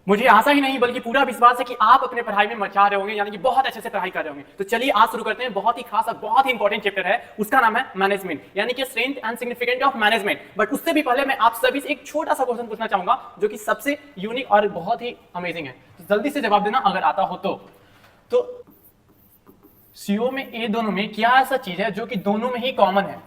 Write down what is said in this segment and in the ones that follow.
मुझे आशा ही नहीं बल्कि पूरा विश्वास है कि आप अपने पढ़ाई में मचा रहे होंगे, यानी कि बहुत अच्छे से पढ़ाई कर रहे होंगे। तो चलिए आज शुरू करते हैं। बहुत ही खास और बहुत ही इंपॉर्टेंट चैप्टर है, उसका नाम है मैनेजमेंट, यानी कि strength and significant of management. But उससे भी पहले मैं आप सभी से एक छोटा सा क्वेश्चन पूछना चाहूंगा जो कि सबसे यूनिक और बहुत ही अमेजिंग है। तो जल्दी से जवाब देना अगर आता हो तो सीओ में ए दोनों में क्या ऐसा चीज है जो कि दोनों में ही कॉमन है?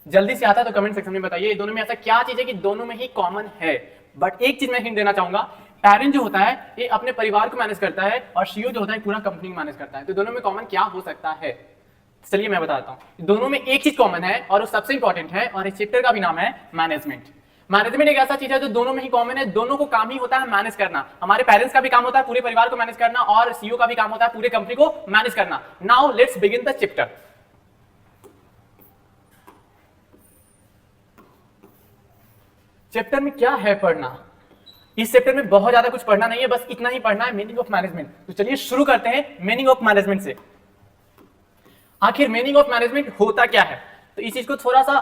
जल्दी से आता है तो कमेंट सेक्शन में बताइए, ये दोनों में ऐसा क्या चीज है कि दोनों में ही कॉमन है। बट एक चीज मैं हिंट देना चाहूंगा, पेरेंट जो होता है ये अपने परिवार को मैनेज करता है और सीईओ जो होता है पूरा कंपनी को मैनेज करता है। तो दोनों में कॉमन क्या हो सकता है? चलिए मैं बताता हूं। दोनों में एक चीज कॉमन है और वो सबसे इंपॉर्टेंट है, और इस चैप्टर का भी नाम है मैनेजमेंट। मैनेजमेंट एक ऐसा चीज है जो दोनों में ही कॉमन है, दोनों को काम ही होता है मैनेज करना। हमारे पेरेंट्स का भी काम होता है पूरे परिवार को मैनेज करना, और सीईओ का भी काम होता है पूरे कंपनी को मैनेज करना। Now let's begin the chapter. Chapter में क्या है पढ़ना? इस चैप्टर में बहुत ज्यादा कुछ पढ़ना नहीं है, बस इतना ही पढ़ना है, मीनिंग ऑफ मैनेजमेंट। तो चलिए शुरू करते हैं मीनिंग ऑफ मैनेजमेंट से। आखिर मीनिंग ऑफ मैनेजमेंट होता क्या है? तो इस चीज को थोड़ा सा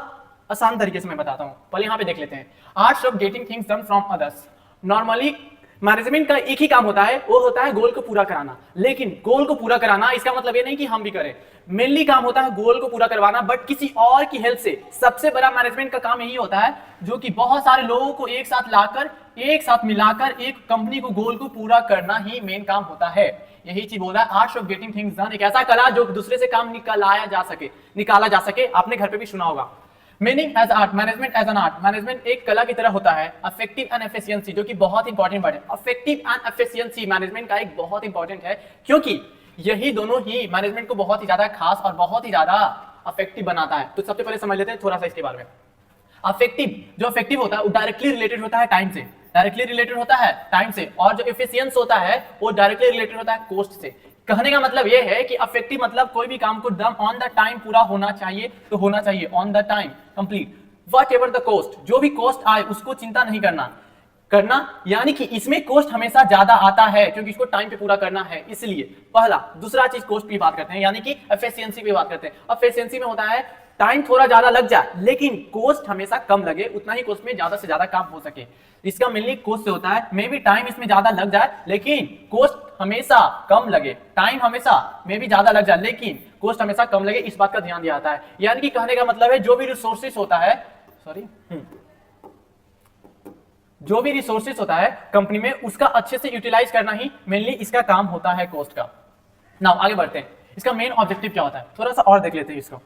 आसान तरीके से मैं बताता हूं। पहले यहां पे देख लेते हैं, arts of getting things done from others. Normally management का एक ही काम होता है, वो होता है गोल को पूरा कराना। लेकिन गोल को पूरा कराना इसका मतलब ये नहीं कि हम भी करें, मेनली काम होता है गोल को पूरा करवाना, बट किसी और की हेल्प से। सबसे बड़ा मैनेजमेंट का काम यही होता है जो कि बहुत सारे लोगों को एक साथ लाकर, एक साथ मिलाकर एक कंपनी को गोल को पूरा करना ही मेन काम होता है। यही चीज बोल रहा है arts of getting things done, एक ऐसा कला जो दूसरे से काम निकाला जा सके। आपने घर पे भी सुना होगा। Meaning as art, management as an art. Management एक कला की तरह होता है। अफेक्टिव एंड एफिशिएंसी, जो कि बहुत इंपॉर्टेंट वर्ड है। अफेक्टिव एंड एफिशिएंसी मैनेजमेंट का एक बहुत इंपॉर्टेंट है, क्योंकि यही दोनों ही मैनेजमेंट को बहुत ही ज्यादा खास और बहुत ही ज्यादा अफेक्टिव बनाता है। तो सबसे पहले समझ लेते हैं थोड़ा सा इसके बारे में। अफेक्टिव, जो अफेक्टिव होता है वो डायरेक्टली रिलेटेड होता है टाइम से, और जो एफिशिएंस होता है वो डायरेक्टली रिलेटेड होता है कॉस्ट से। कहने का मतलब यह है कि अफेक्टिव मतलब कोई भी काम को दम ऑन द टाइम पूरा होना चाहिए, तो होना चाहिए on the time complete, what ever the cost, जो भी कॉस्ट आए उसको चिंता नहीं करना, यानी कि इसमें कॉस्ट हमेशा ज्यादा आता है क्योंकि इसको टाइम पे पूरा करना है, इसलिए पहला। दूसरा चीज कॉस्ट की बात करते हैं, यानी कि एफिशिएंसी पे बात करते हैं। एफिशिएंसी में होता है टाइम थोड़ा ज्यादा लग जाए लेकिन कॉस्ट हमेशा कम लगे, उतना ही कॉस्ट में ज्यादा से ज्यादा काम हो सके। इसका मेनली कॉस्ट से होता है, मे भी टाइम इसमें ज्यादा लग जाए लेकिन कॉस्ट हमेशा कम लगे। टाइम हमेशा मे भी ज्यादा लग जाए लेकिन कॉस्ट हमेशा कम लगे, इस बात का ध्यान दिया जाता है। यानी कि कहने का मतलब है जो भी रिसोर्सेस होता है कंपनी में, उसका अच्छे से यूटिलाइज करना ही मेनली इसका काम होता है कॉस्ट का। नाउ आगे बढ़ते हैं, इसका मेन ऑब्जेक्टिव क्या होता है थोड़ा सा और देख लेते हैं इसको।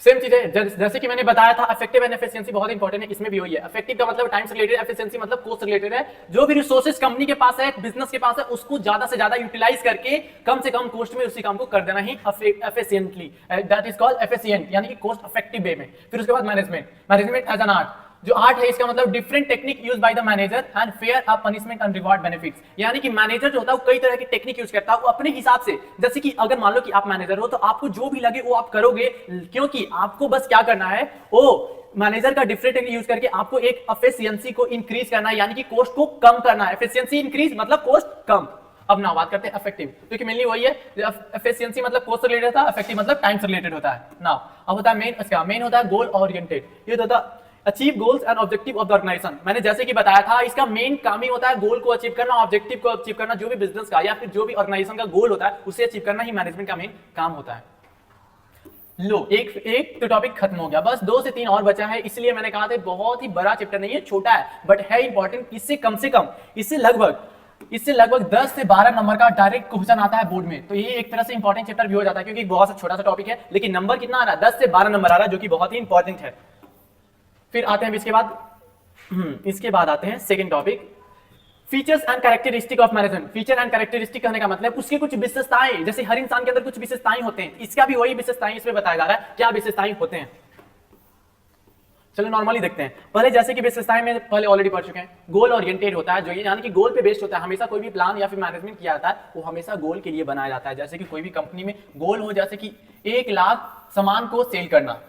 सेम चीज है जैसे कि मैंने बताया था, इफेक्टिव एंड एफिशिएंसी बहुत इंपॉर्टेंट है, इसमें भी वही है। इफेक्टिव का मतलब टाइम से रिलेटेड, एफिशिएंसी मतलब कॉस्ट से रिलेटेड है। जो भी रिसोर्सेज कंपनी के पास है, बिजनेस के पास है, उसको ज्यादा से ज्यादा यूटिलाइज करके कम से कम कॉस्ट में उसी काम को कर देना ही efficiently, that is called efficient, यानी कि कॉस्ट इफेक्टिव वे में। फिर उसके बाद मैनेजमेंट एज एन आर्ट। जो आर्ट है इसका मतलब different technique use by the manager and fair a punishment and reward benefits, यानी कि मैनेजर जो होता है वो कई तरह की टेक्निक यूज करता है वो अपने हिसाब से। जैसे कि अगर मान लो कि आप मैनेजर हो तो आपको जो भी लगे वो आप करोगे, क्योंकि आपको बस क्या करना है, वो मैनेजर का डिफरेंट टेक्निक यूज करके आपको एक एफिशिएंसी को इंक्रीज करना है, यानी कि कॉस्ट को कम करना है। एफिशिएंसी इंक्रीज मतलब कॉस्ट कम। अब ना बात करते हैं इफेक्टिव, क्योंकि मेनली वही है। एफिशिएंसी मतलब कॉस्ट से रिलेटेड था, इफेक्टिव मतलब टाइम से रिलेटेड होता है। नाउ अब होता है मेन, इसका मेन होता है गोल ओरिएंटेड। ये होता है achieve goals and objective of the organisation. मैंने जैसे कि बताया था इसका मेन काम ही होता है गोल को अचीव करना, ऑब्जेक्टिव को अचीव करना। जो भी बिजनेस का या फिर जो भी ऑर्गेनाइजेशन का गोल होता है उसे अचीव करना ही मैनेजमेंट का मेन काम होता है। लो एक तो टॉपिक खत्म हो गया, बस 2 से 3 और बचा है, इसलिए मैंने कहा था बहुत ही बड़ा चैप्टर नहीं है, छोटा है बट है इंपॉर्टेंट। इससे कम से कम इससे लगभग 10 से 12 नंबर का डायरेक्ट क्वेश्चन आता है बोर्ड में। तो ये एक तरह से इंपॉर्टेंट चैप्टर भी हो जाता है क्योंकि बहुत सा छोटा सा टॉपिक है, लेकिन नंबर कितना आ रहा है, 10 से 12 नंबर आ रहा है, जो कि बहुत ही इंपॉर्टेंट है। फिर आते हैं इसके बाद आते हैं second topic, features and characteristic of management. Feature and characteristic कहने का मतलब उसकी कुछ विशेषताएं, जैसे हर इंसान के अंदर कुछ विशेषताएं होते हैं, इसका भी वही विशेषताएं इसमें बताया जा रहा है, क्या विशेषताएं होते हैं। चलो नॉर्मली देखते हैं। पहले जैसे कि विशेषताएं में पहले ऑलरेडी पढ़ चुके हैं। गोल ओरिएंटेड होता है, जो ये यानी कि गोल पे बेस्ड होता है। हमेशा कोई भी प्लान या फिर मैनेजमेंट किया जाता है वो हमेशा गोल के लिए बनाया जाता है। जैसे कि कोई भी कंपनी में गोल हो, जैसे कि 1 लाख सामान को सेल करना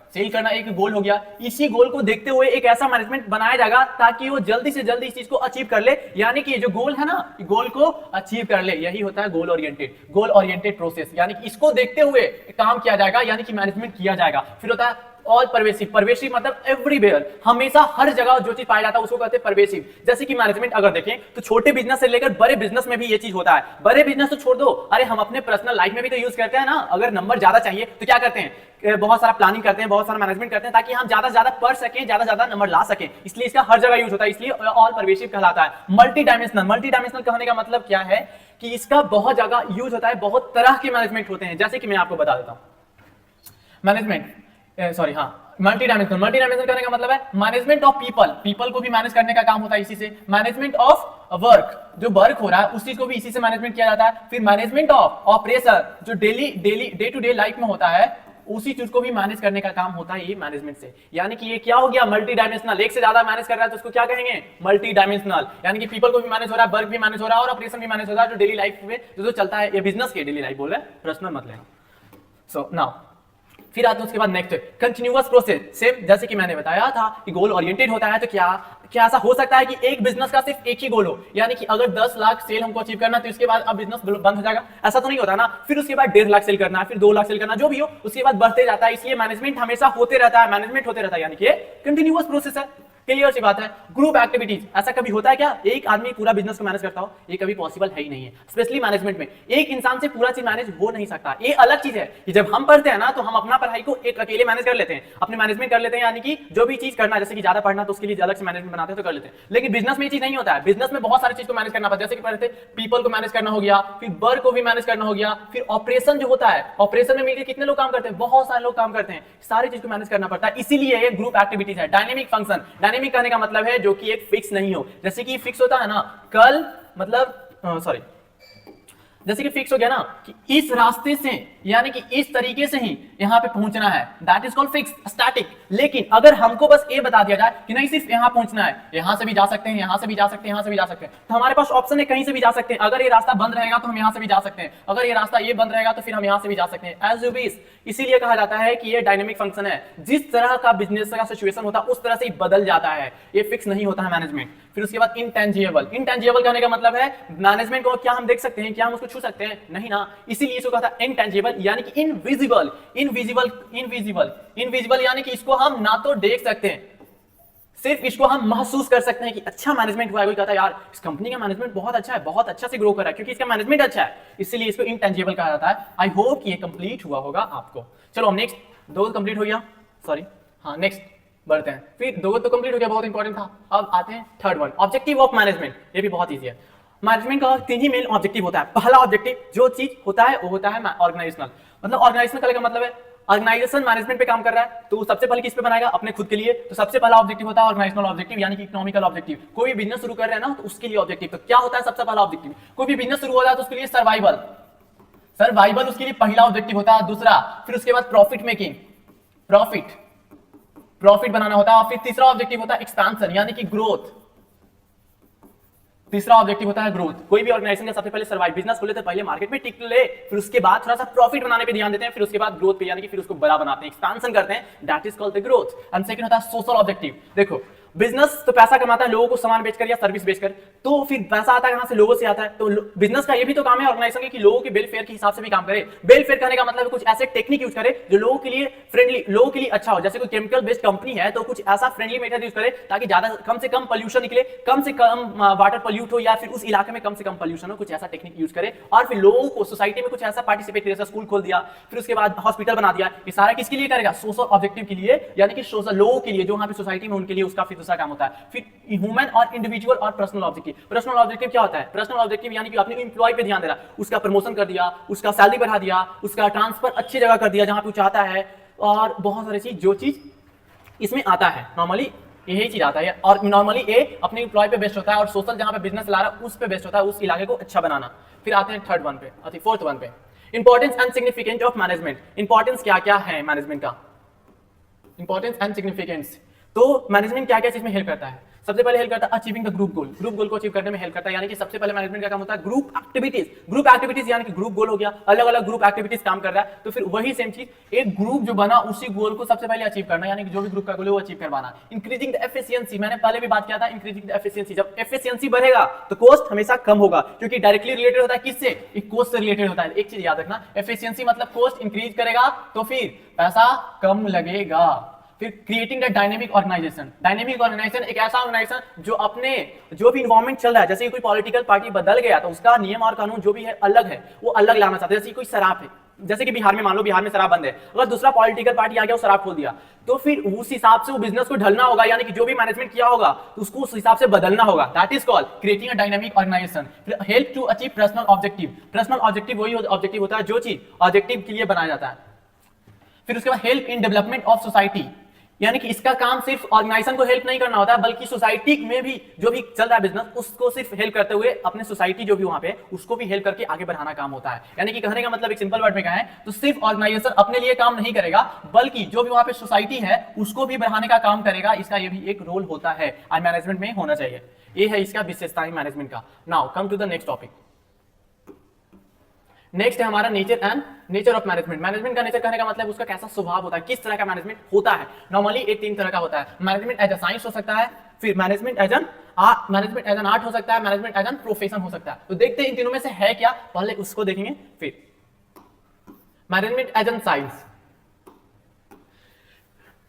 एक गोल हो गया। इसी गोल को देखते हुए एक ऐसा मैनेजमेंट बनाया जाएगा ताकि वो जल्दी से जल्दी इस चीज को अचीव कर ले, यानी कि ये जो गोल है ना, गोल को अचीव कर ले, यही होता है गोल ओरिएंटेड प्रोसेस। यानी कि इसको देखते हुए काम किया जाएगा, यानी कि मैनेजमेंट किया जाएगा। फिर होता है ऑल परवेसिव, परवेसिव मतलब एवरीवेयर, हमेशा हर जगह जो चीज पाया जाता है उसको कहते हैं परवेसिव। जैसे कि मैनेजमेंट अगर देखें तो छोटे बिजनेस से लेकर बड़े बिजनेस में भी ये चीज होता है। बड़े बिजनेस तो छोड़ दो, अरे हम अपने पर्सनल लाइफ में भी तो यूज करते हैं ना। अगर नंबर ज्यादा चाहिए तो क्या करते हैं, बहुत सारा प्लानिंग करते हैं, बहुत सारा मैनेजमेंट करते हैं ताकि हम ज्यादा से ज्यादा पढ़ सकें, ज्यादा से ज्यादा नंबर ला सकें, इसलिए इसका हर जगह यूज होता है, इसलिए ऑल परवेसिव कहलाता है। मल्टी डायमेंशनल, मल्टी डायमेंशनल कहने का मतलब क्या है कि इसका बहुत जगह यूज होता है, बहुत तरह के मैनेजमेंट होते हैं। जैसे कि मैं आपको बता देता हूं मैनेजमेंट, सॉरी हाँ, मल्टी डायमेंशनल, मल्टी डायमेंशनल करने का मतलब है मैनेजमेंट ऑफ पीपल, पीपल को भी मैनेज करने का काम होता है इसी से। मैनेजमेंट ऑफ वर्क, जो वर्क हो रहा है उस चीज को भी इसी से मैनेजमेंट किया जाता है। फिर मैनेजमेंट ऑफ ऑपरेशन, जो डे टू डे लाइफ में होता है उसी चीज को भी मैनेज करने का काम होता है ये मैनेजमेंट से। यानी कि ये क्या हो गया, मल्टी डायमेंशनल, एक से ज्यादा मैनेज कर रहा है तो उसको क्या कहेंगे, मल्टी डायमेंशनल। यानी कि पीपल को भी मैनेज हो रहा है, वर्क भी मैनेज हो रहा है और ऑपरेशन भी मैनेज हो रहा है, जो डेली लाइफ में जो चलता है, ये बिजनेस के डेली लाइफ बोल रहे हैं, पर्सनल मत लेना। सो नाउ फिर आते हैं उसके बाद नेक्स्ट कंटिन्यूअस प्रोसेस। सेम जैसे कि मैंने बताया था कि गोल ओरिएंटेड होता है, तो क्या ऐसा हो सकता है कि एक बिजनेस का सिर्फ एक ही गोल हो, यानी कि अगर 10 लाख सेल हमको अचीव करना तो उसके बाद अब बिजनेस बंद हो जाएगा, ऐसा तो नहीं होता ना। फिर उसके बाद 1.5 लाख सेल करना है, फिर 2 लाख सेल करना, जो भी हो उसके बाद बढ़ते जाता है। इसलिए मैनेजमेंट हमेशा होते रहता है, मैनेजमेंट होते रहता है, यानी कि कंटिन्यूअस प्रोसेस है। क्लियर सी बात है। ग्रुप एक्टिविटीज, ऐसा कभी होता है क्या एक आदमी पूरा बिजनेस को मैनेज करता हो, ये कभी पॉसिबल है ही नहीं है। स्पेशली मैनेजमेंट में एक इंसान से पूरा चीज मैनेज हो नहीं सकता। ये अलग चीज है कि जब हम पढ़ते हैं ना तो हम अपना पढ़ाई को एक अकेले मैनेज कर लेते हैं, अपने मैनेजमेंट कर लेते हैं, यानी कि जो भी चीज करना है, जैसे कि ज्यादा पढ़ना तो उसके लिए अलग से मैनेजमेंट बनाते हैं तो कर लेते हैं। लेकिन बिजनेस में ये चीज नहीं होता है। बिजनेस में बहुत सारी चीज को मैनेज करना पड़ता है, जैसे कि पढ़ते पीपल को मैनेज करना हो गया, फिर वर्क को भी मैनेज करना हो गया, फिर ऑपरेशन जो होता है, ऑपरेशन में मिलकर कितने लोग काम करते हैं, बहुत सारे लोग काम करते हैं, सारी चीज को मैनेज करना पड़ता है। इसीलिए ये ग्रुप एक्टिविटीज है। डायनेमिक फंक्शन, डायनेमिक कहने का मतलब है जो कि एक फिक्स नहीं हो, जैसे कि फिक्स होता है ना कल, मतलब सॉरी, जैसे कि फिक्स हो गया ना कि इस रास्ते से, यानी कि इस तरीके से ही यहां पे पहुंचना है, that is called fix, static. लेकिन अगर हमको बस ये बता दिया जाए कि नहीं सिर्फ यहां पहुंचना है, यहां से भी जा सकते हैं, यहां से भी जा सकते हैं, यहां से भी जा सकते हैं, तो हमारे पास ऑप्शन है कहीं से भी जा सकते हैं। अगर ये रास्ता बंद रहेगा तो हम यहां से भी जा सकते हैं, अगर ये रास्ता ये बंद रहेगा तो फिर हम यहां से भी जा सकते हैं, एज यू विश। इसीलिए कहा जाता है कि ये डायनेमिक फंक्शन है, जिस तरह का बिजनेस का सिचुएशन होता है उस तरह से ही बदल जाता है, ये फिक्स नहीं होता है मैनेजमेंट। फिर उसके बाद इंटेंजिबल, इंटेंजिबल कहने का मतलब है मैनेजमेंट को क्या हम देख सकते हैं, क्या हम उसको छू सकते हैं, नहीं ना, इसीलिए इसको कहता है इंटेंजिबल, यानी कि इनविजिबल। इनविजिबल, इनविजिबल, इनविजिबल यानी कि इसको हम ना तो देख सकते हैं, सिर्फ इसको हम महसूस कर सकते हैं कि अच्छा मैनेजमेंट हुआ है। कोई कहता है यार इस कंपनी का मैनेजमेंट बहुत अच्छा है, बहुत अच्छा से ग्रो कर रहा है क्योंकि इसका मैनेजमेंट अच्छा है, इसीलिए इसको इंटेंजिबल कहा जाता है। आई होप कि ये कंप्लीट हुआ होगा आपको। चलो हम नेक्स्ट, दो कंप्लीट हो गया, सॉरी हाँ नेक्स्ट बढ़ते हैं। फिर दो तो कंप्लीट हो गया, बहुत इंपॉर्टेंट था। अब आते हैं third one, objective of management. ये भी बहुत ईजी है। मैनेजमेंट का 3 ही मेन ऑब्जेक्टिव होता है। पहला ऑब्जेक्टिव जो चीज होता है वो होता है ऑर्गेनाइजेशनल, मतलब ऑर्गेनाइजेशनल का मतलब है ऑर्गेनाइजेशन मैनेजमेंट पे काम कर रहा है तो सबसे पहले किस पे बनाएगा, अपने खुद के लिए। तो सबसे पहला ऑब्जेक्टिव होता है ऑर्गेनाइजेशनल ऑब्जेक्टिव, यानी कि इकोनॉमिकल ऑब्जेक्टिव। कोई भी बिजनेस शुरू कर रहे हैं ना तो उसके लिए ऑब्जेक्टिव तो क्या होता है, सबसे पहला ऑब्जेक्टिव। कोई भी बिजनेस शुरू हो रहा है तो उसके लिए सर्वाइवल, सर्वाइवल उसके लिए पहला ऑब्जेक्टिव होता है। दूसरा, फिर उसके बाद प्रॉफिट मेकिंग, प्रॉफिट बनाना होता है। और फिर तीसरा ऑब्जेक्टिव होता है एक्सपेंशन, यानी कि ग्रोथ। तीसरा ऑब्जेक्टिव होता है ग्रोथ। कोई भी ऑर्गेनाइजेशन का सबसे पहले सर्वाइव, बिजनेस खोले तो पहले मार्केट में टिक ले, फिर उसके बाद थोड़ा सा प्रॉफिट बनाने पे ध्यान देते हैं, फिर उसके बाद ग्रोथ पे, यानी कि फिर उसको बड़ा बनाते हैं, एक्सपेंशन करते हैं, that is called the growth. And second होता है सोशल ऑब्जेक्टिव। देखो बिजनेस तो पैसा कमाता है लोगों को सामान बेचकर या सर्विस बेचकर, तो फिर पैसा आता है कहां से, लोगों से आता है। तो बिजनेस का ये भी तो काम है ऑर्गेनाइजेशन के कि लोगों के वेलफेयर के हिसाब से भी काम करे। वेलफेयर करने का मतलब कुछ ऐसे टेक्निक यूज करे जो लोगों के लिए फ्रेंडली, लोगों के लिए अच्छा हो। जैसे कोई केमिकल बेस्ड कंपनी है तो कुछ ऐसा फ्रेंडली मेथड यूज करे ताकि ज्यादा कम से कम पोल्यूशन निकले, कम से कम वाटर पोल्यूट हो, या फिर उस इलाके में कम से कम पोल्यूशन हो, कुछ ऐसा टेक्निक यूज करे। और फिर लोगों को सोसाइटी में कुछ ऐसा पार्टिसिपेट करे, जैसे स्कूल खोल दिया, फिर उसके बाद हॉस्पिटल बना दिया। ये सारा किसके लिए करेगा, सोशल ऑब्जेक्टिव के लिए, यानी कि सोशल लोगों के लिए जो वहां पे सोसाइटी में उनके लिए उसका फिर दूसरा काम होता है। फिर ह्यूमन और इंडिविजुअल और पर्सनल ऑब्जेक्टिव। पर्सनल ऑब्जेक्टिव क्या होता है, पर्सनल ऑब्जेक्टिव यानी कि अपने एम्प्लॉय पे ध्यान दे रहा, उसका प्रमोशन कर दिया, उसका सैलरी बढ़ा दिया, उसका ट्रांसफर अच्छी जगह कर दिया जहां पे वो चाहता है, और बहुत सारी चीज जो चीज इसमें आता है। नॉर्मली यही चीज आता है, और नॉर्मली ये अपने एम्प्लॉय पे बेस्ड होता है, और सोशल जहां पे बिजनेस ला रहा है उस पे बेस्ड होता है, उस इलाके को अच्छा बनाना। फिर आते हैं थर्ड वन पे, फोर्थ वन पे, importance and significance of management. Importance क्या क्या है मैनेजमेंट का, इंपॉर्टेंस एंड सिग्निफिकेंस। तो मैनेजमेंट क्या क्या चीज में हेल्प करता है, सबसे पहले हेल्प करता है achieving the group goal. Group गोल को अचीव करने में हेल्प करता है, यानी कि सबसे पहले मैनेजमेंट का काम होता है ग्रुप एक्टिविटीज। ग्रुप एक्टिविटीज यानी कि ग्रुप गोल हो गया, अलग अलग ग्रुप एक्टिविटीज काम कर रहा है, तो फिर वही सेम चीज, एक ग्रुप जो बना उसी गोल को सबसे पहले अचीव करना, यानी कि जो भी ग्रुप का गोल है वो अचीव करवाना। इंक्रीजिंग द एफिशिएंसी, मैंने पहले भी बात किया था, इंक्रीजिंग द एफिशिएंसी। जब एफिशिएंसी बढ़ेगा तो कॉस्ट हमेशा कम होगा, क्योंकि डायरेक्टली रिलेटेड होता है किससे, कॉस्ट से रिलेटेड होता है। एक चीज याद रखना, एफिशिएंसी मतलब कॉस्ट इंक्रीज करेगा तो फिर पैसा कम लगेगा, फिर creating the dynamic organization. Dynamic organization एक ऐसा ऑर्गेनाइजेशन जो अपने जो भी इन्वायरमेंट चल रहा है, जैसे कि कोई पॉलिटिकल पार्टी बदल गया तो उसका नियम और कानून जो भी है अलग है, वो अलग लाना चाहते हैं। जैसे कोई शराब है, जैसे कि बिहार में मान लो बिहार में शराब बंद है, अगर दूसरा पॉलिटिकल पार्टी आ गया वो शराब खोल दिया, तो फिर उस हिसाब से वो बिजनेस को ढलना होगा, यानी कि जो भी मैनेजमेंट किया होगा तो उसको उस हिसाब से बदलना होगा। That is called creating a dynamic organisation. फिर help to achieve personal objective. Personal objective वही ऑब्जेक्टिव होता है जो चीज ऑब्जेक्टिव के लिए बनाया जाता है। फिर उसके बाद help in development of society, यानी कि इसका काम सिर्फ ऑर्गेनाइजेशन को हेल्प नहीं करना होता है, बल्कि सोसाइटी में भी जो भी चल रहा है बिजनेस उसको सिर्फ हेल्प करते हुए अपने सोसाइटी जो भी वहां पे उसको भी हेल्प करके आगे बढ़ाना काम होता है। यानी कि कहने का मतलब एक सिंपल वर्ड में कहें तो सिर्फ ऑर्गेनाइजेशन अपने लिए काम नहीं करेगा, बल्कि जो भी वहां पे सोसाइटी है उसको भी बढ़ाने का काम करेगा। इसका ये भी एक रोल होता है और मैनेजमेंट में होना चाहिए। ये है इसका विशेषताएं मैनेजमेंट का। Now come to the next topic. Next है हमारा nature and nature of management. Management का नेचर कहने का मतलब उसका कैसा स्वभाव होता है, किस तरह का मैनेजमेंट होता है। नॉर्मली ये 3 तरह का होता है। मैनेजमेंट एज अ साइंस हो सकता है, फिर मैनेजमेंट एज एन आर्ट हो सकता है, मैनेजमेंट एज एन प्रोफेशन हो सकता है। तो देखते हैं इन तीनों में से है क्या, पहले उसको देखेंगे। फिर management as an science.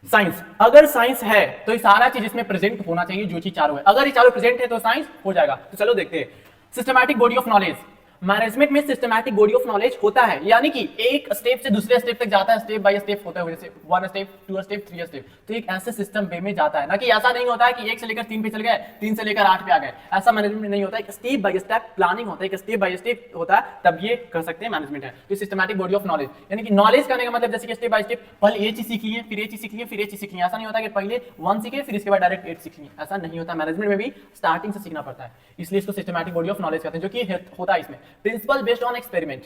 Science, अगर साइंस है तो ये सारा चीज इसमें प्रेजेंट होना चाहिए जो चीज चारों है। अगर ये चारों प्रेजेंट है तो साइंस हो जाएगा। तो चलो देखते हैं। Systematic body of knowledge. Management में सिस्टमैटिक बॉडी ऑफ नॉलेज होता है, यानी कि एक स्टेप से दूसरे स्टेप तक जाता है, स्टेप बाय स्टेप होता है, जैसे 1 स्टेप 2 स्टेप 3 स्टेप। तो एक ऐसे सिस्टम वे में जाता है, ना कि ऐसा नहीं होता है कि 1 से लेकर 3 पे चल गए, 3 से लेकर 8 पे आ गए। ऐसा मैनेजमेंट नहीं होता है, एक स्टेप बाय स्टेप प्लानिंग होता है, एक स्टेप बाय स्टेप होता है, तब ये कर सकते हैं मैनेजमेंट है। तो सिस्टमैटिक बॉडी ऑफ नॉलेज, यानी कि नॉलेज करने का मतलब जैसे कि स्टेप बाय स्टेप पहले ये चीज सीख लिए, फिर ये चीज सीख लिए, फिर ये चीज सीख लिए। ऐसा नहीं होता कि पहले 1 सीखे फिर इसके बाद डायरेक्ट 8 सीख लिए, ऐसा नहीं होता। मैनेजमेंट में भी स्टार्टिंग से सीखना पड़ता है, इसलिए इसको सिस्टमैटिक बॉडी ऑफ नॉलेज कहते हैं, जो कि होता है इसमें principle based on experiment.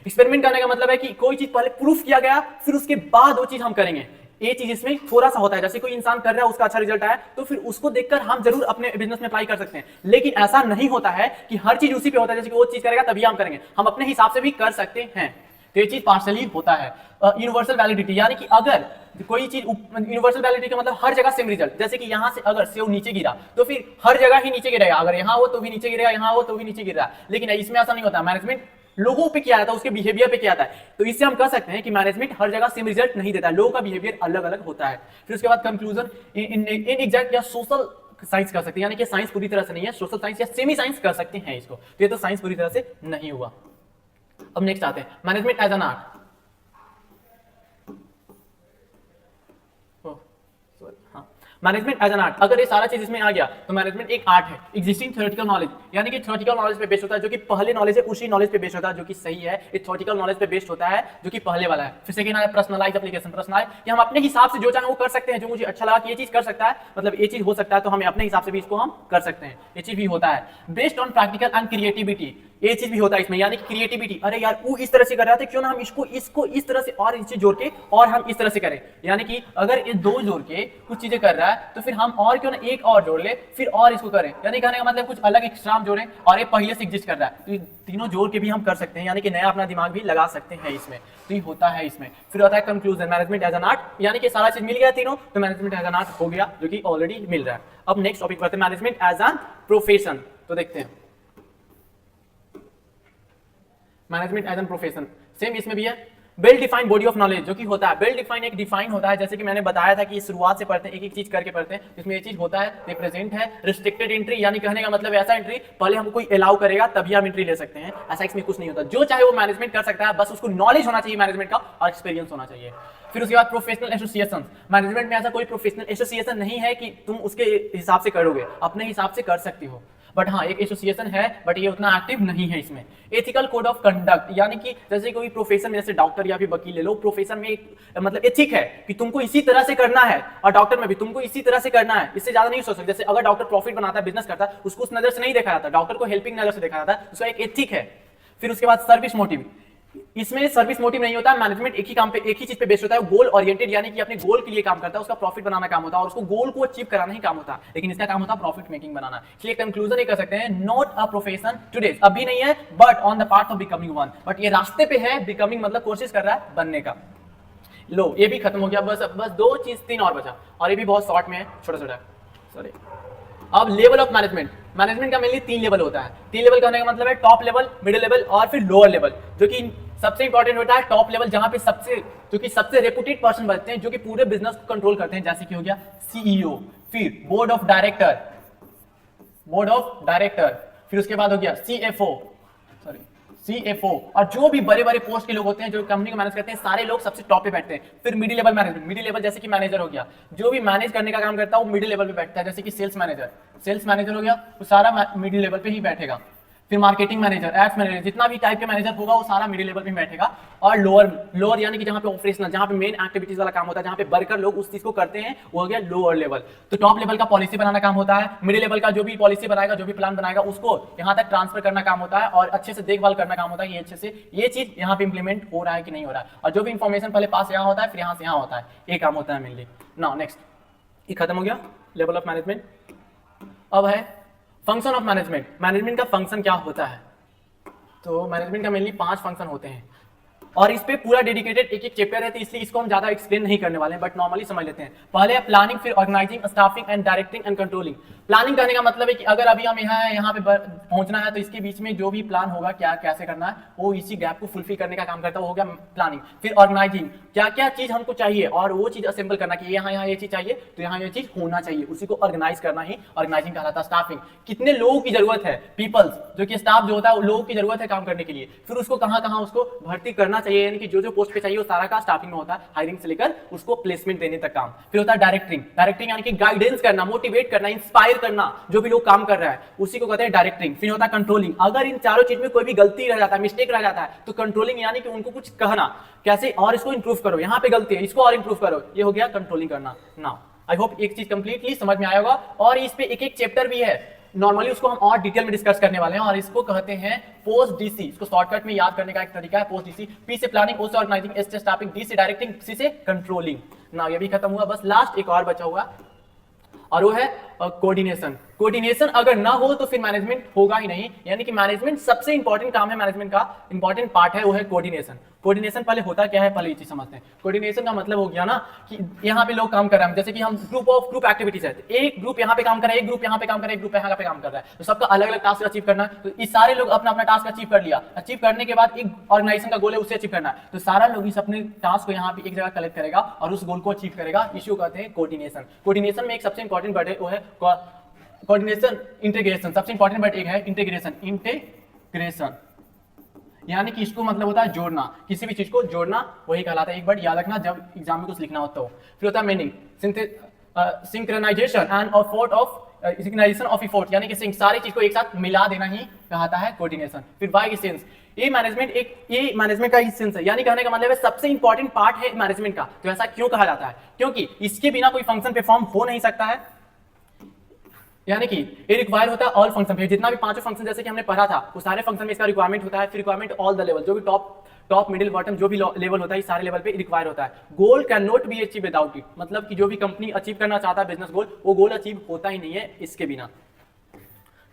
Experiment करने का मतलब है कि कोई चीज पहले प्रूफ किया गया, फिर उसके बाद वो चीज हम करेंगे। ये चीज इसमें थोड़ा सा होता है, जैसे कोई इंसान कर रहा है उसका अच्छा रिजल्ट आया तो फिर उसको देखकर हम जरूर अपने बिजनेस में अप्लाई कर सकते हैं, लेकिन ऐसा नहीं होता है कि हर चीज उसी पे होता है, जैसे कि वो चीज करेगा तभी हम करेंगे। हम अपने हिसाब से भी कर सकते हैं, तो ये चीज पार्शियली होता है। यूनिवर्सल वैलिडिटी, यानी कि अगर कोई चीज यूनिवर्सल वैलिडिटी का मतलब हर जगह सेम रिजल्ट, जैसे कि यहां से अगर सेव नीचे गिरा तो फिर हर जगह ही नीचे गिरेगा, अगर यहां हो तो भी नीचे गिरेगा, यहां हो तो भी नीचे गिर रहा है। लेकिन इसमें ऐसा नहीं होता। मैनेजमेंट लोगों पे किया जाता है, उसके बिहेवियर पे किया जाता है। तो इससे हम कह सकते हैं कि मैनेजमेंट हर जगह सेम रिजल्ट नहीं देता है, लोगों का बिहेवियर अलग अलग होता है। फिर उसके बाद कंक्लूजन, इन एग्जैक्ट या सोशल साइंस कर सकते हैं, यानी कि साइंस पूरी तरह से नहीं है, सोशल साइंस या सेमी साइंस कर सकते हैं इसको। तो ये तो साइंस पूरी तरह से नहीं हुआ। अब नेक्स्ट आते हैं management as an art. Management as an art, अगर ये सारा चीज इसमें आ गया तो मैनेजमेंट एक आर्ट है। एग्जिस्टिंग थ्योरेटिकल नॉलेज, यानी कि थ्योरेटिकल नॉलेज पे बेस्ड होता है, जो कि पहले नॉलेज है उसी नॉलेज पे बेस्ड होता है, जो कि सही है। ये थ्योरेटिकल नॉलेज पे बेस्ड होता है जो कि पहले वाला है। फिर सेकंड है पर्सनलाइज एप्लीकेशन। पर्सनलाइज कि हम अपने हिसाब से जो चाहे वो कर सकते हैं, जो मुझे अच्छा लगा कि ये चीज कर सकता है, मतलब ये चीज हो सकता है, तो हमें अपने हिसाब से भी इसको हम कर सकते हैं, ये चीज भी होता है। Based on practical and creativity, ये चीज भी होता है इसमें, यानी कि क्रिएटिविटी, अरे यार वो इस तरह से कर रहा था, क्यों ना हम इसको इस तरह से और चीज जोड़ के और हम इस तरह से करें। यानी कि अगर ये 2 जोड़ के कुछ चीजें कर रहा है तो फिर हम और क्यों ना एक और जोड़ ले, फिर और इसको करें। यानी कहने का मतलब कुछ अलग एक्स्ट्रा जोड़ें, और ये पहले से एग्जिस्ट कर रहा है तो तीनों जोड़ के भी हम कर सकते हैं, यानी कि नया अपना दिमाग भी लगा सकते हैं इसमें। तो ये होता है इसमें। फिर होता है conclusion, management as an art, यानी कि सारा चीज मिल गया तीनों, तो मैनेजमेंट एज एन आर्ट हो गया, जो कि ऑलरेडी मिल रहा है। अब नेक्स्ट टॉपिक पर मैनेजमेंट एज एन प्रोफेशन। तो देखते हैं management as an profession, same इसमें भी है। Well defined body of knowledge, जो कि होता है वेल डिफाइंड, एक डिफाइन होता है, जैसे कि मैंने बताया था कि शुरुआत से पढ़ते हैं, एक एक चीज करके पढ़ते हैं, इसमें ये चीज होता है। रिप्रेजेंट है रिस्ट्रिक्टेड एंट्री, यानी कहने का मतलब ऐसा एंट्री पहले हमको कोई अलाउ करेगा तभी हम एंट्री ले सकते हैं, ऐसा इसमें कुछ नहीं होता। जो चाहे वो मैनेजमेंट कर सकता है, बस उसको नॉलेज होना चाहिए मैनेजमेंट का और एक्सपीरियंस होना चाहिए। फिर उसके बाद प्रोफेशनल एसोसिएशन, मैनेजमेंट में ऐसा कोई प्रोफेशनल एसोसिएशन नहीं है कि तुम उसके हिसाब से करोगे, अपने हिसाब से कर सकते हो, बट हाँ एक एसोसिएशन है, बट ये उतना एक्टिव नहीं है इसमें। एथिकल कोड ऑफ कंडक्ट, यानी कि जैसे कोई प्रोफेशन में, जैसे डॉक्टर या फिर वकील ले लो, प्रोफेशन में एक मतलब एथिक है कि तुमको इसी तरह से करना है, और डॉक्टर में भी तुमको इसी तरह से करना है, इससे ज्यादा नहीं सोच सकते। जैसे अगर डॉक्टर प्रॉफिट बनाता है, बिजनेस करता है, उसको उस नजर से नहीं देखा जाता, डॉक्टर को हेल्पिंग नजर से देखा जाता है, उसका एक एथिक है। फिर उसके बाद सर्विस मोटिव, इसमें सर्विस मोटिव नहीं होता, मैनेजमेंट एक ही काम पे, एक ही चीज पे बेस्ड होता है, गोल ओरिएंटेड, यानी कि अपने गोल के लिए काम करता है, उसका प्रॉफिट बनाना काम होता है, और उसको गोल को अचीव कराना ही काम होता है, लेकिन इसका काम होता है प्रॉफिट मेकिंग बनाना। इसलिए कंक्लूजन ये कर सकते हैं, नॉट अ प्रोफेशन टुडे, अभी नहीं है, but on the path of becoming one, but ये रास्ते पे है, बिकमिंग मतलब कोशिश कर रहा है बनने का। लो ये भी खत्म हो गया, बस 2 चीज 3 और बचा, और ये भी बहुत शॉर्ट में है, छोटा छोटा, सॉरी। अब लेवल ऑफ मैनेजमेंट, मैनेजमेंट का मेनली 3 लेवल होता है। 3 लेवल कहने का मतलब है टॉप लेवल, मिडिल लेवल और फिर लोअर लेवल, जो कि सबसे इंपॉर्टेंट होता है टॉप लेवल, जहां पे सबसे रेपुटेड पर्सन बनते हैं जो कि पूरे बिजनेस को कंट्रोल करते हैं, जैसे कि हो गया सीईओ, फिर बोर्ड ऑफ डायरेक्टर, फिर उसके बाद हो गया सीएफओ, और जो भी बड़े बड़े पोस्ट के लोग होते हैं जो कंपनी को मैनेज करते हैं, सारे लोग सबसे टॉप पे बैठते हैं। फिर middle level management, middle level जैसे कि मैनेजर हो गया, जो भी मैनेज करने का काम करता है वो मिडिल लेवल पे बैठता है, जैसे कि सेल्स मैनेजर हो गया, वो सारा मिडिल लेवल पे ही बैठेगा। फिर मार्केटिंग मैनेजर, एड्स मैनेजर, जितना भी टाइप के मैनेजर होगा वो सारा मिडिल लेवल पे बैठेगा। और लोअर यानी कि जहां पे ऑपरेशनल, जहां पे मेन एक्टिविटीज वाला काम होता है, जहां पे वर्कर लोग उस चीज को करते हैं, वो हो गया लोअर लेवल। तो टॉप लेवल का पॉलिसी बनाना काम होता है, मिडिल लेवल का जो भी पॉलिसी बनाएगा, जो भी प्लान बनाएगा, उसको यहाँ तक ट्रांसफर करना काम होता है, और अच्छे से देखभाल करना काम होता है कि अच्छे से ये चीज यहाँ पे इंप्लीमेंट हो रहा है कि नहीं हो रहा है। और जो भी इंफॉर्मेशन पहले पास यहाँ होता है, फिर यहाँ से यहाँ होता है, ये काम होता है मेनली। नाउ नेक्स्ट, ये खत्म हो गया लेवल ऑफ मैनेजमेंट। अब है फंक्शन ऑफ मैनेजमेंट। मैनेजमेंट का फंक्शन क्या होता है? तो मैनेजमेंट का मेनली 5 फंक्शन होते हैं, और इस पे पूरा डेडिकेटेड एक चैप्टर है, तो इसलिए इसको हम ज्यादा एक्सप्लेन नहीं करने वाले हैं, बट नॉर्मली समझ लेते हैं। पहले है प्लानिंग, फिर organizing, staffing and directing and controlling. Planning करने का मतलब है कि अगर अभी हम यहाँ पे पहुंचना है, तो इसके बीच में जो भी प्लान होगा, क्या कैसे करना है, वो इसी गैप को फुलफिल करने का काम करता है, वो हो गया प्लानिंग। फिर ऑर्गेनाइजिंग, क्या क्या चीज हमको चाहिए और वो चीज असेंबल करना कि यहाँ ये चीज चाहिए तो यहाँ ये चीज होना चाहिए, उसी को ऑर्गेनाइज करना ही ऑर्गेनाइजिंग कहलाता है। स्टाफिंग, कितने लोगों की जरूरत है, पीपल्स, जो कि स्टाफ जो होता है, लोगों की जरूरत है काम करने के लिए, फिर उसको कहाँ कहाँ उसको भर्ती करना चाहिए, यानी कि जो पोस्ट पे चाहिए वो सारा का स्टाफिंग में होता है, हायरिंग से लेकर उसको प्लेसमेंट देने तक काम। फिर होता है डायरेक्टिंग यानी कि गाइडेंस करना, मोटिवेट करना, इंस्पायर करना, जो भी लोग काम कर रहा है उसी को कहते हैं डायरेक्टिंग। फिर होता है कंट्रोलिंग, अगर इन चारों चीज में कोई भी गलती रह जाता है, मिस्टेक रह जाता है, तो कंट्रोलिंग यानी कि उनको कुछ कहना, कैसे और इसको इंप्रूव करो, यहाँ पे गलती है इसको और इंप्रूव करो, ये हो गया कंट्रोलिंग करना। नाउ आई होप एक चीज कंप्लीटली समझ में आया होगा, और इस पे एक चैप्टर भी है, नॉर्मली उसको हम और डिटेल में डिस्कस करने वाले हैं, और इसको कहते हैं पोस्ट डीसी। इसको शॉर्टकट में याद करने का एक तरीका है पोस्ट डीसी। पी से प्लानिंग, ओ से ऑर्गेनाइजिंग, एस से स्टाफिंग, डी से डायरेक्टिंग, सी से कंट्रोलिंग। ना ये भी खत्म हुआ, बस लास्ट एक और बचा हुआ, और वो है कोऑर्डिनेशन। कोऑर्डिनेशन अगर ना हो तो फिर मैनेजमेंट होगा ही नहीं, यानी कि मैनेजमेंट सबसे इंपॉर्टेंट काम है, मैनेजमेंट का इंपॉर्टेंट पार्ट है, वो है कोऑर्डिनेशन। कोऑर्डिनेशन पहले होता क्या है, पहले ये चीज समझते हैं। कोऑर्डिनेशन का मतलब हो गया ना कि यहाँ पे लोग काम कर रहे हैं, जैसे कि हम ग्रुप एक्टिविटीज है, एक ग्रुप यहाँ पे काम कर रहा है, एक ग्रुप यहाँ पे काम कर रहा है, एक ग्रुप यहाँ पे काम कर रहा है, तो सबका अलग अलग टास्क अचीव करना है। तो इस सारे लोग अपना अपना टास्क अचीव कर लिया, अचीव करने के बाद एक ऑर्गेनाइजेशन का गोल है उसे अचीव करना है, तो सारा लोग इस अपने टास्क को यहाँ पे एक जगह कलेक्ट करेगा और उस गोल को अचीव करेगा, इसी को कहते हैं कोऑर्डिनेशन। कोऑर्डिनेशन में एक सबसे इंपॉर्टेंट वर्ड है, वो है कोऑर्डिनेशन। इंटीग्रेशन सबसे इंपॉर्टेंट वर्ड एक है इंटीग्रेशन, यानी कि इसको मतलब होता है जोड़ना, किसी भी चीज को जोड़ना, वही कहलाता है। एक वर्ड याद रखना जब एग्जाम में कुछ लिखना होता हो। फिर होता है meaning, synchronization and effort of synchronization of effort, यानी कि सारी चीज को एक साथ मिला देना ही कहता है कोऑर्डिनेशन। फिर बाय सेंस, ये मैनेजमेंट का सेंस है, यानी कहने का मतलब है सबसे इंपॉर्टेंट पार्ट है मैनेजमेंट का। तो ऐसा क्यों कहा जाता है? क्योंकि इसके बिना कोई फंक्शन परफॉर्म हो नहीं सकता है, यानी कि ये रिक्वायर होता है ऑल फंक्शन पे। जितना भी 5 फंक्शन जैसे कि हमने पढ़ा था, वो सारे फंक्शन में इसका रिक्वायरमेंट होता है। फिर रिक्वायरमेंट ऑल द लेवल, जो भी टॉप मिडिल बॉटम जो भी लेवल होता है, सारे लेवल पे रिक्वायर होता है। Goal can not be achieve without it, मतलब कि जो भी कंपनी अचीव करना चाहता है बिजनेस गोल, वो गोल अचीव होता ही नहीं है इसके बिना।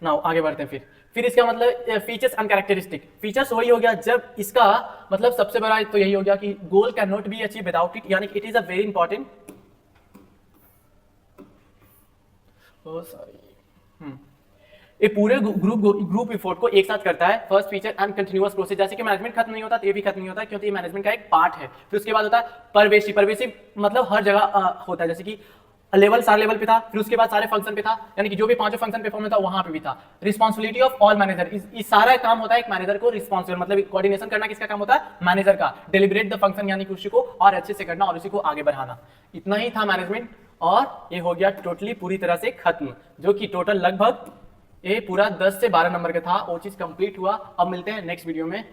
नाउ आगे बढ़ते हैं। फिर इसका मतलब फीचर्स एंड कैरेक्टरिस्टिक। फीचर्स वही हो गया जब इसका मतलब सबसे बड़ा तो यही हो गया कि goal can not be achieve without it, यानी it is a very important ये पूरे ग्रुप एफर्ट को एक साथ करता है। First feature and continuous process, जैसे कि मैनेजमेंट खत्म नहीं होता तो ये भी खत्म नहीं होता, क्योंकि ये मैनेजमेंट का एक पार्ट है। फिर उसके बाद होता है परवेसिव मतलब हर जगह होता है, जैसे कि लेवल सारे लेवल पे था, फिर उसके बाद सारे फंक्शन पे था, यानी कि जो भी 5 फंक्शन परफॉर्म होता वहां पे भी था। रिस्पांसिबिलिटी ऑफ ऑल मैनेजर, इस सारा काम होता है एक मैनेजर को रिस्पांसिबल, मतलब कोऑर्डिनेशन करना किसका काम होता है? मैनेजर का। डेलिब्रेट द फंक्शन, यानी कि उसी को और अच्छे से करना और उसी को आगे बढ़ाना। इतना ही था मैनेजमेंट, और ये हो गया टोटली पूरी तरह से खत्म, जो कि टोटल लगभग ये पूरा 10 से 12 नंबर का था, वो चीज कंप्लीट हुआ। अब मिलते हैं नेक्स्ट वीडियो में।